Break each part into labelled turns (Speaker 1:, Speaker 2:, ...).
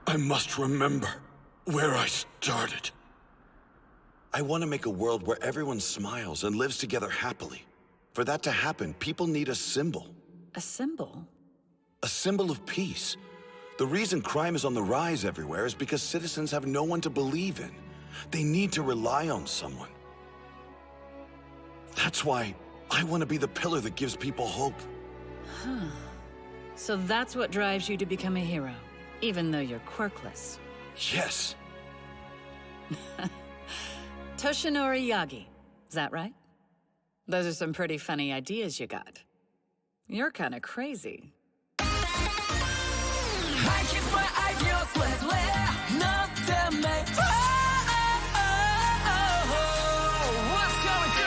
Speaker 1: I must remember where I started. I want to make a world where everyone smiles and lives together happily. For that to happen, people need a symbol.
Speaker 2: A symbol?
Speaker 1: A symbol of peace. The reason crime is on the rise everywhere is because citizens have no one to believe in. They need to rely on someone. That's why I want to be the pillar that gives people hope.
Speaker 2: Huh. So that's what drives you to become a hero, even though you're quirkless.
Speaker 1: Yes.
Speaker 2: Toshinori Yagi, is that right? Those are some pretty funny ideas you got. You're kind of crazy.
Speaker 3: I keep my ideals lately, not them made. What's going through?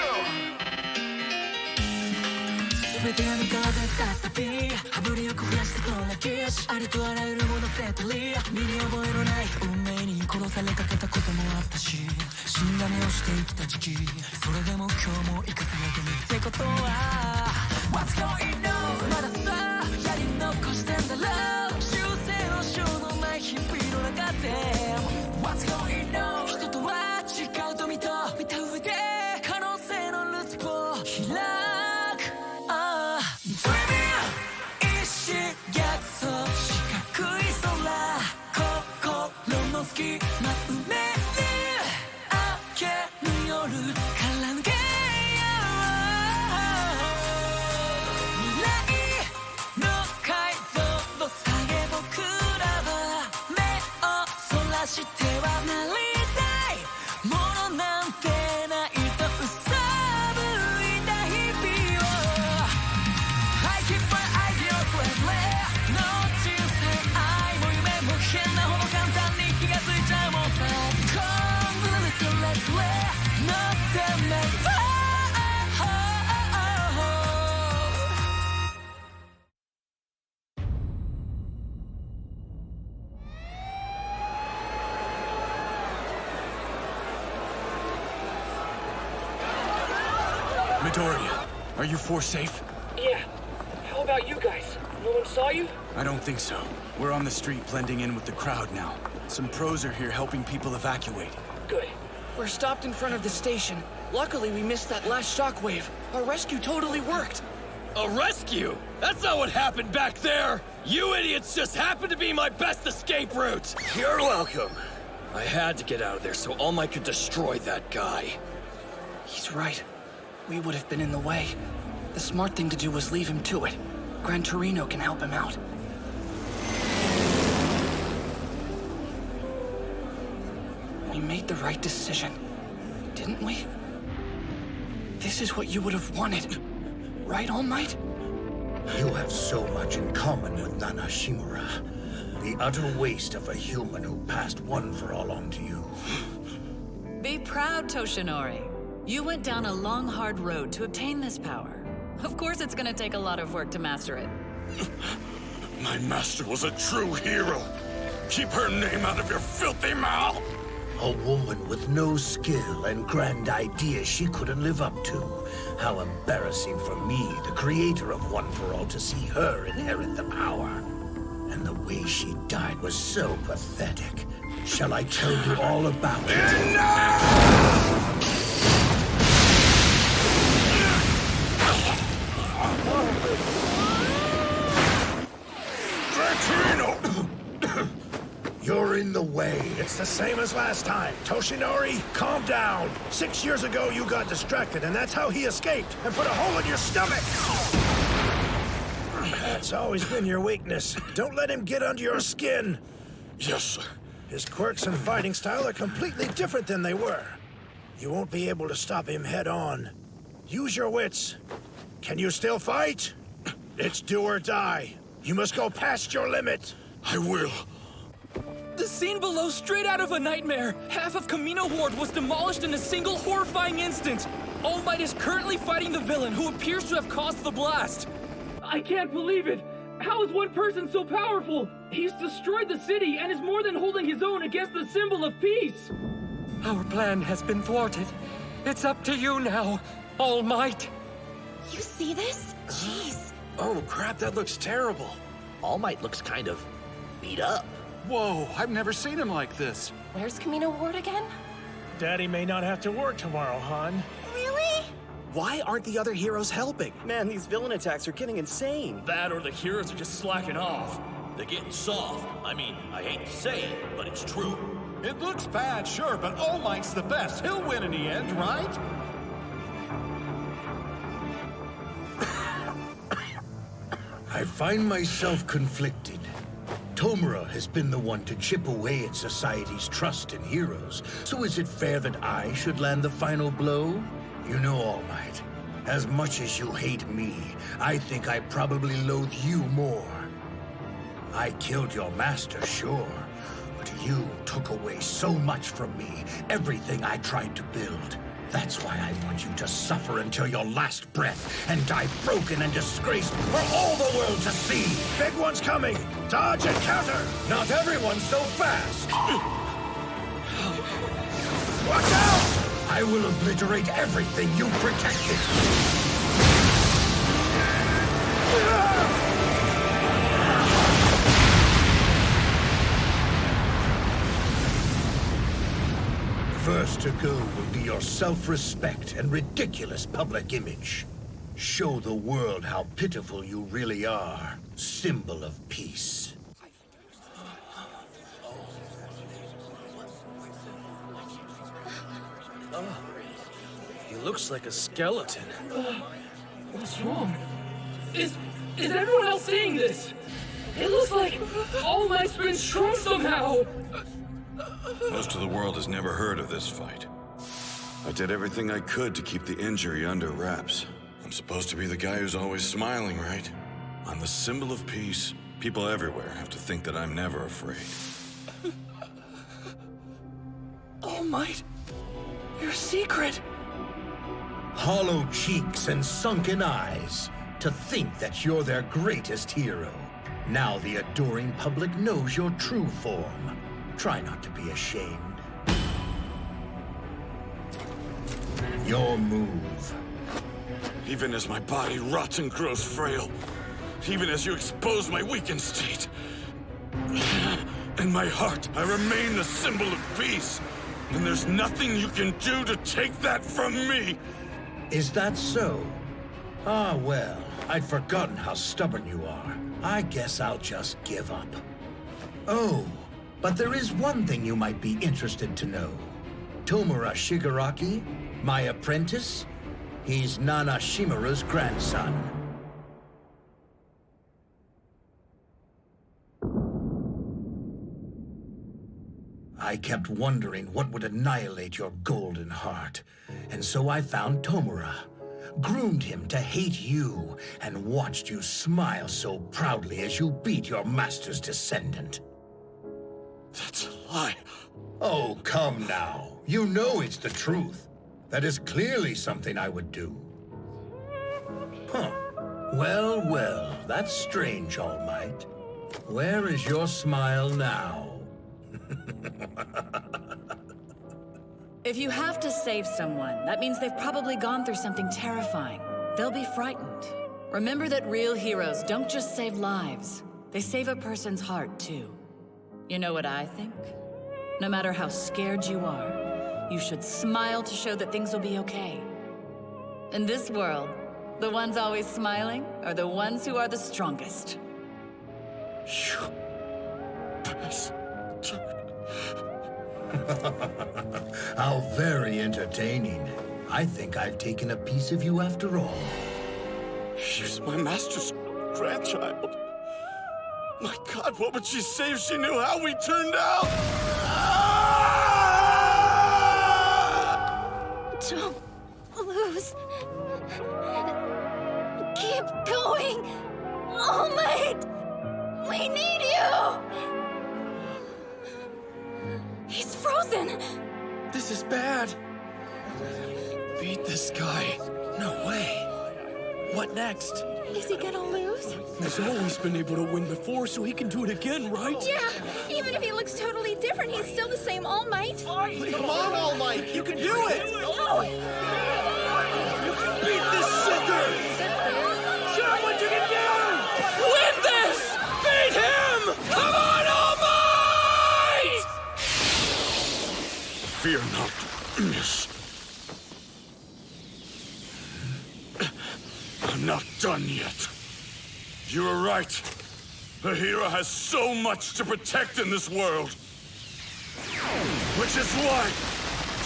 Speaker 3: 全てが見たぜ出す旅羽振りよく増やしてこの歴史ありとあらゆるものフェットリー身に覚えのない運命に殺されかけたこともあったし死んだ目をして生きた時期それでも今日も生かされてるってことは What's going on まださやり残してんだろう修正のしようのない日々の中で What's going on 人とは違うと見た上で可能性のルーツを開くDreaming 一瞬逆走四角い空心の隙間埋める明けぬ夜から抜け未来の解像度下げ僕らは目をそらしてはなりたいものなんてないとうさぶいた日々を I keep my ideals lately の人生愛も夢も変なほど簡単に気がついちゃうもんさ Come let's let not them make
Speaker 4: Midoriya, are you four safe?
Speaker 5: Yeah. How about you guys? No one saw you?
Speaker 4: I don't think so. We're on the street blending in with the crowd now. Some pros are here helping people evacuate.
Speaker 5: Good. We're stopped in front of the station. Luckily, we missed that last shockwave. Our rescue totally worked.
Speaker 6: A rescue? That's not what happened back there! You idiots just happened to be my best escape route!
Speaker 7: You're welcome. I had to get out of there so All Might could destroy that guy.
Speaker 5: He's right. We would have been in the way. The smart thing to do was leave him to it. Gran Torino can help him out. We made the right decision, didn't we? This is what you would have wanted, right, All Might?
Speaker 8: You have so much in common with Nana Shimura. The utter waste of a human who passed One for All on to you.
Speaker 2: Be proud, Toshinori. You went down a long, hard road to obtain this power. Of course it's gonna take a lot of work to master it.
Speaker 1: My master was a true hero. Keep her name out of your filthy mouth!
Speaker 8: A woman with no skill and grand ideas she couldn't live up to. How embarrassing for me, the creator of One for All, to see her inherit the power. And the way she died was so pathetic. Shall I tell you all about it?
Speaker 1: Enough!
Speaker 8: You're in the way. It's the same as last time. Toshinori, calm down. 6 years ago, you got distracted, and that's how he escaped and put a hole in your stomach. That's always been your weakness. Don't let him get under your skin.
Speaker 1: Yes, sir.
Speaker 8: His quirks and fighting style are completely different than they were. You won't be able to stop him head on. Use your wits. Can you still fight? It's do or die. You must go past your limit.
Speaker 1: I will.
Speaker 6: The scene below straight out of a nightmare! Half of Camino Ward was demolished in a single horrifying instant! All Might is currently fighting the villain who appears to have caused the blast!
Speaker 5: I can't believe it! How is one person so powerful? He's destroyed the city and is more than holding his own against the symbol of peace!
Speaker 6: Our plan has been thwarted. It's up to you now, All Might!
Speaker 9: You see this? Jeez.
Speaker 7: Oh crap, that looks terrible. All Might looks kind of beat up.
Speaker 4: Whoa, I've never seen him like this.
Speaker 9: Where's Camino Ward again?
Speaker 10: Daddy may not have to work tomorrow, hon.
Speaker 9: Really?
Speaker 11: Why aren't the other heroes helping?
Speaker 12: Man, these villain attacks are getting insane.
Speaker 7: That or the heroes are just slacking off. They're getting soft. I mean, I hate to say it, but it's true.
Speaker 13: It looks bad, sure, but All Might's the best. He'll win in the end, right?
Speaker 8: I find myself conflicted. Tomura has been the one to chip away at society's trust in heroes, so is it fair that I should land the final blow? You know, All Might, as much as you hate me, I think I probably loathe you more. I killed your master, sure, but you took away so much from me, everything I tried to build. That's why I want you to suffer until your last breath and die broken and disgraced for all the world to see. Big one's coming. Dodge and counter. Not everyone's so fast. Watch out! I will obliterate everything you protected. First to go will be your self-respect and ridiculous public image. Show the world how pitiful you really are. Symbol of peace.
Speaker 11: He looks like a skeleton.
Speaker 6: What's wrong? Is everyone else seeing this? It looks like All Might's been shrunk somehow!
Speaker 1: Most of the world has never heard of this fight. I did everything I could to keep the injury under wraps. I'm supposed to be the guy who's always smiling, right? I'm the symbol of peace. People everywhere have to think that I'm never afraid.
Speaker 5: All Might, your secret.
Speaker 8: Hollow cheeks and sunken eyes. To think that you're their greatest hero. Now the adoring public knows your true form. Try not to be ashamed. Your move.
Speaker 1: Even as my body rots and grows frail, even as you expose my weakened state, in my heart, I remain the symbol of peace. And there's nothing you can do to take that from me.
Speaker 8: Is that so? Ah, well, I'd forgotten how stubborn you are. I guess I'll just give up. Oh, but there is one thing you might be interested to know. Tomura Shigaraki, my apprentice, he's Nana Shimura's grandson. I kept wondering what would annihilate your golden heart, and so I found Tomura, groomed him to hate you, and watched you smile so proudly as you beat your master's descendant.
Speaker 1: That's a lie.
Speaker 8: Oh, come now. You know it's the truth. That is clearly something I would do. Huh. Well, well, that's strange, All Might. Where is your smile now?
Speaker 2: If you have to save someone, that means they've probably gone through something terrifying. They'll be frightened. Remember that real heroes don't just save lives. They save a person's heart, too. You know what I think? No matter how scared you are, you should smile to show that things will be okay. In this world, the ones always smiling are the ones who are the strongest.
Speaker 8: How very entertaining. I think I've taken a piece of you after all.
Speaker 1: She's my master's grandchild. My God, what would she say if she knew how we turned out?
Speaker 9: Don't lose. Keep going. All Might. We need you. He's frozen.
Speaker 5: This is bad. Beat this guy. No way. What next?
Speaker 9: Is he gonna lose?
Speaker 6: He's always been able to win before, so he can do it again, right?
Speaker 9: Yeah, even if he looks totally different, he's still the same All Might.
Speaker 12: Come on, All Might. You can do it.
Speaker 5: Beat this sucker. Show him what you can do. Win this. Beat him. Come on, All Might!
Speaker 1: Fear not, miss. I'm not done yet. You were right. The hero has so much to protect in this world. Which is why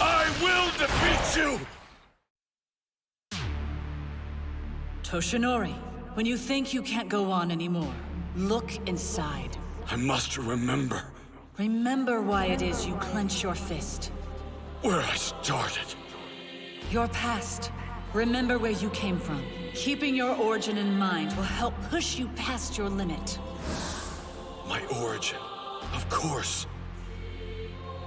Speaker 1: I will defeat you!
Speaker 2: Toshinori, when you think you can't go on anymore, look inside.
Speaker 1: I must remember.
Speaker 2: Remember why it is you clench your fist.
Speaker 1: Where I started.
Speaker 2: Your past. Remember where you came from. Keeping your origin in mind will help push you past your limit.
Speaker 1: My origin, of course.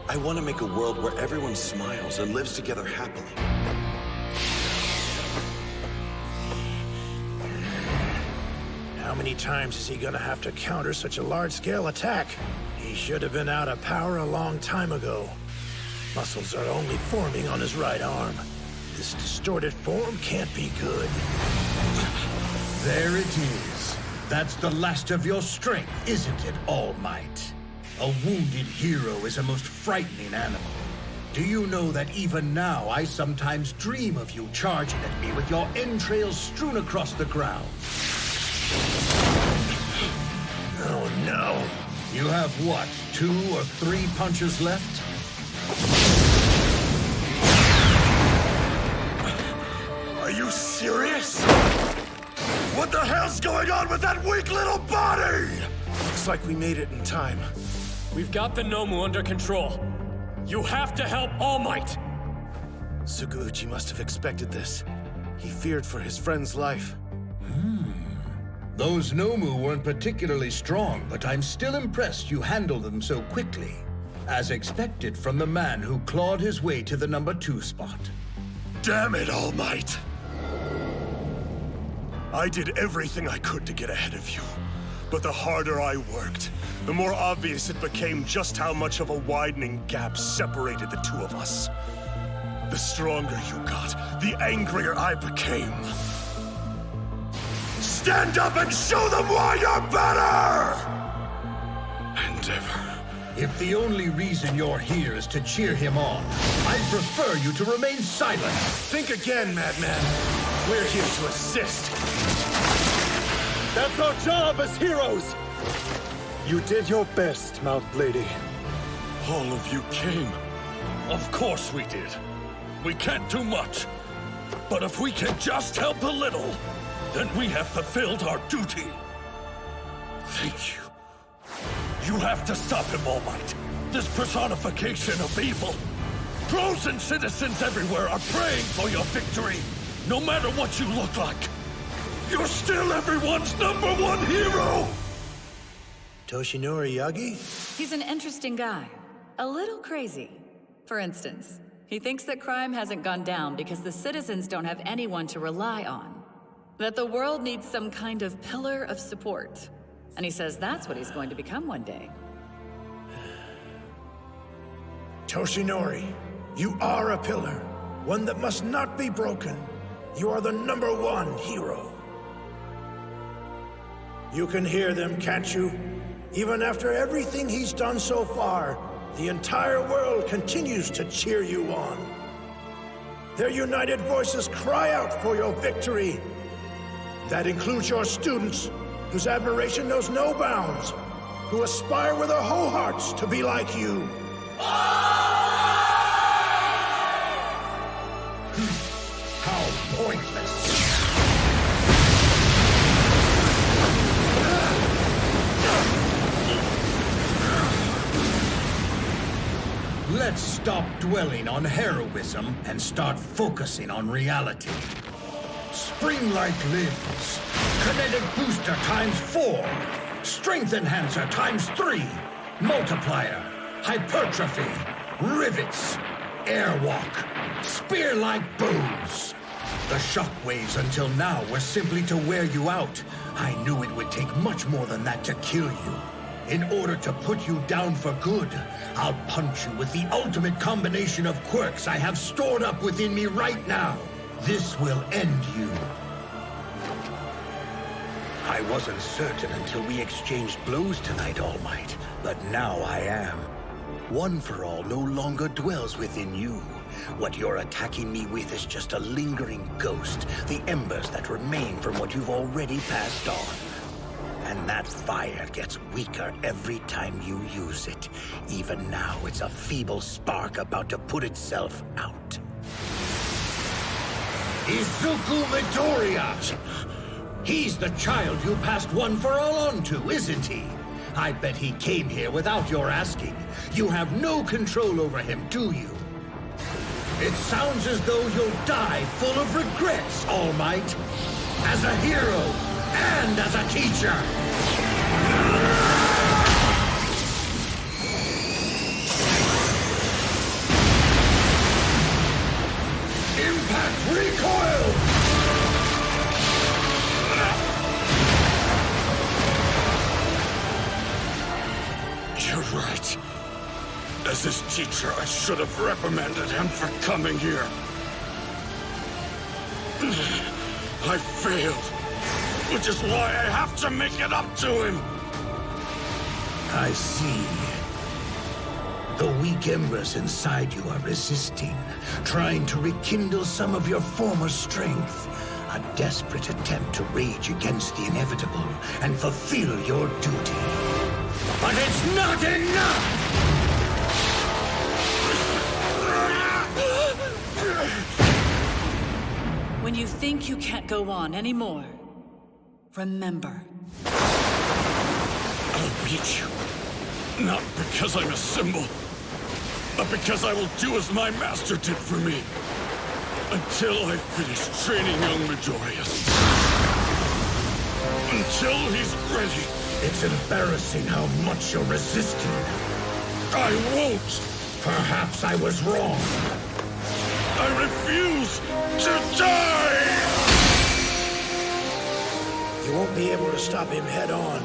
Speaker 1: I want to make a world where everyone smiles and lives together happily.
Speaker 8: How many times is he gonna have to counter such a large-scale attack? He should have been out of power a long time ago. Muscles are only forming on his right arm. This distorted form can't be good.
Speaker 14: There it is. That's the last of your strength, isn't it, All Might? A wounded hero is a most frightening animal. Do you know that even now I sometimes dream of you charging at me with your entrails strewn across the ground?
Speaker 8: Oh no.
Speaker 14: You have what, 2 or 3 punches left?
Speaker 1: Are you serious? What the hell's going on with that weak little body?
Speaker 8: Looks like we made it in time.
Speaker 6: We've got the Nomu under control. You have to help All Might!
Speaker 8: Suguuchi must have expected this. He feared for his friend's life.
Speaker 14: Those Nomu weren't particularly strong, but I'm still impressed you handled them so quickly. As expected from the man who clawed his way to the number 2 spot.
Speaker 1: Damn it, All Might! I did everything I could to get ahead of you. But the harder I worked, the more obvious it became just how much of a widening gap separated the two of us. The stronger you got, the angrier I became. Stand up and show them why you're better! Endeavor.
Speaker 14: If the only reason you're here is to cheer him on, I'd prefer you to remain silent.
Speaker 8: Think again, madman. We're here to assist.
Speaker 13: That's our job as heroes! You did your best, Mount Lady.
Speaker 1: All of you came.
Speaker 7: Of course we did. We can't do much. But if we can just help a little, then we have fulfilled our duty.
Speaker 1: Thank you.
Speaker 7: You have to stop him, All Might. This personification of evil. Pros and citizens everywhere are praying for your victory, no matter what you look like. You're still everyone's #1 hero!
Speaker 8: Toshinori Yagi?
Speaker 2: He's an interesting guy. A little crazy. For instance, he thinks that crime hasn't gone down because the citizens don't have anyone to rely on. That the world needs some kind of pillar of support. And he says that's what he's going to become one day.
Speaker 8: Toshinori, you are a pillar. One that must not be broken. You are the #1 hero. You can hear them, can't you? Even after everything he's done so far, the entire world continues to cheer you on. Their united voices cry out for your victory. That includes your students, whose admiration knows no bounds, who aspire with their whole hearts to be like you.
Speaker 14: How pointless. Let's stop dwelling on heroism and start focusing on reality. Spring-like limbs, kinetic booster ×4, strength enhancer ×3, multiplier, hypertrophy, rivets, airwalk, spear-like bows. The shockwaves until now were simply to wear you out. I knew it would take much more than that to kill you. In order to put you down for good, I'll punch you with the ultimate combination of quirks I have stored up within me right now. This will end you.
Speaker 8: I wasn't certain until we exchanged blows tonight, All Might, but now I am. One for All no longer dwells within you. What you're attacking me with is just a lingering ghost, the embers that remain from what you've already passed on. And that fire gets weaker every time you use it. Even now, it's a feeble spark about to put itself out.
Speaker 14: Izuku Midoriya! He's the child you passed One for All on to, isn't he? I bet he came here without your asking. You have no control over him, do you? It sounds as though you'll die full of regrets, All Might. As a hero and as a teacher. Impact recoil!
Speaker 1: You're right. As his teacher, I should have reprimanded him for coming here. I failed, which is why I have to make it up to him.
Speaker 8: I see. The weak embers inside you are resisting, trying to rekindle some of your former strength. A desperate attempt to rage against the inevitable and fulfill your duty.
Speaker 14: But it's not enough!
Speaker 2: When you think you can't go on anymore, remember.
Speaker 1: I'll beat you. Not because I'm a symbol, but because I will do as my master did for me. Until I finish training young Midoriya. Until he's ready.
Speaker 8: It's embarrassing how much you're resisting.
Speaker 1: I won't.
Speaker 14: Perhaps I was wrong.
Speaker 1: I refuse to die!
Speaker 12: You won't be able to stop him head on.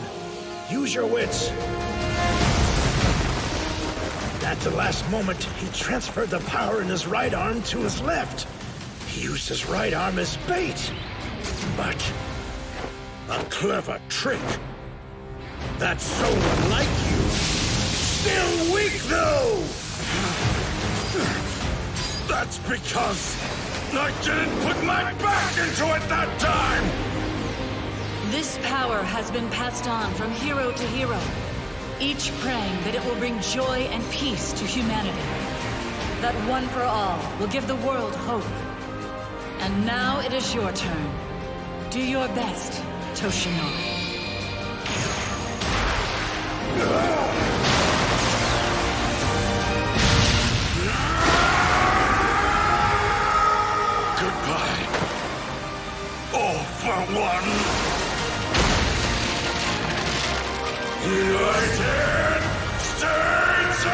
Speaker 12: Use your wits. At the last moment, he transferred the power in his right arm to his left. He used his right arm as bait. But a clever trick. That's so unlike you. Still weak, though!
Speaker 1: That's because I didn't put my back into it that time!
Speaker 2: This power has been passed on from hero to hero, each praying that it will bring joy and peace to humanity. That One for All will give the world hope. And now it is your turn. Do your best, Toshinori.
Speaker 1: Goodbye. All for one. United States of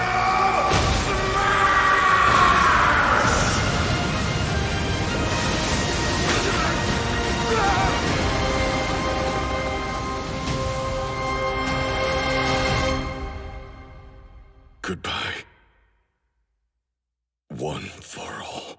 Speaker 1: Goodbye. One for all.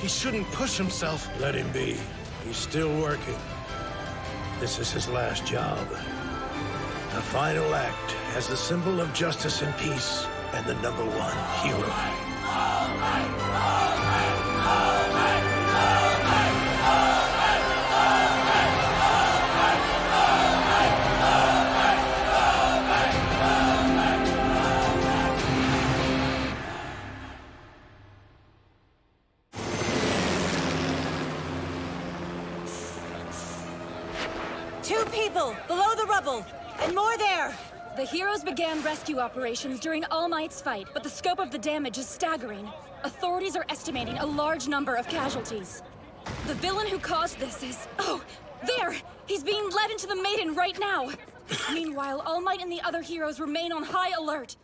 Speaker 12: He shouldn't push himself. Let him be. He's still working. This is his last job. The final act as the symbol of justice and peace, and the #1 hero.
Speaker 15: people! Below the rubble! And more there!
Speaker 16: The heroes began rescue operations during All Might's fight, but the scope of the damage is staggering. Authorities are estimating a large number of casualties. The villain who caused this is... Oh, there! He's being led into the Maiden right now! Meanwhile, All Might and the other heroes remain on high alert.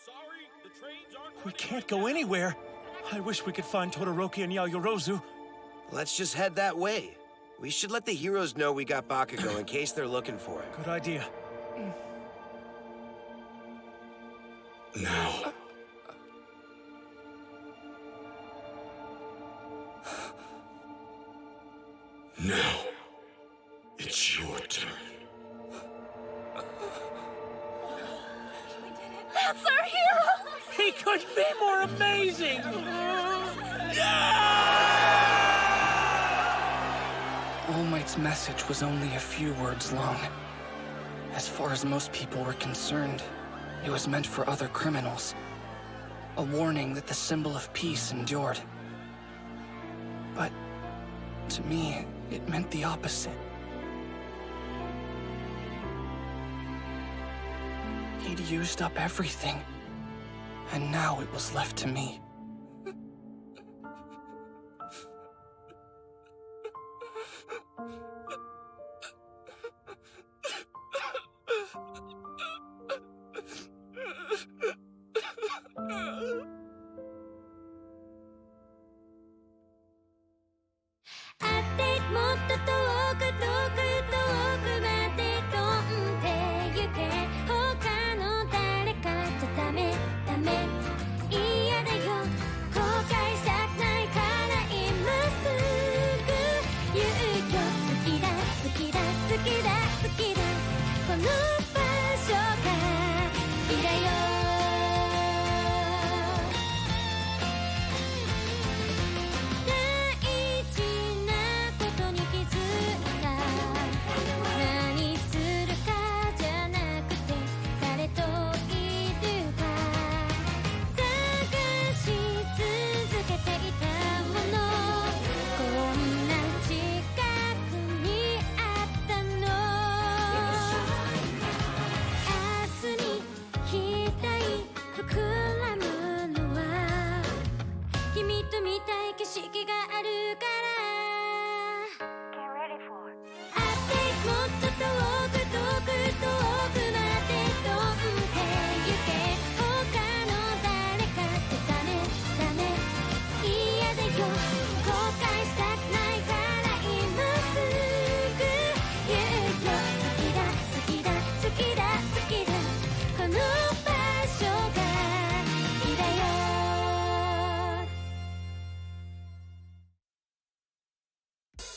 Speaker 7: Sorry, the trains aren't...
Speaker 10: We can't go anywhere. I wish we could find Todoroki and Yaoyorozu.
Speaker 17: Let's just head that way. We should let the heroes know we got Bakugo in case they're looking for him.
Speaker 10: Good idea.
Speaker 1: Now. Now. It's your turn.
Speaker 15: That's our hero!
Speaker 10: He couldn't be more amazing!
Speaker 5: All Might's message was only a few words long. As far as most people were concerned, it was meant for other criminals. A warning that the symbol of peace endured. But to me, it meant the opposite. He'd used up everything, and now it was left to me.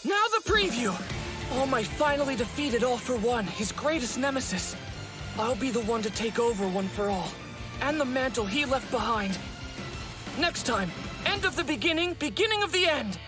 Speaker 5: Now the preview! All Might finally defeated All For One, his greatest nemesis. I'll be the one to take over One For All, and the mantle he left behind. Next time, end of the beginning, beginning of the end!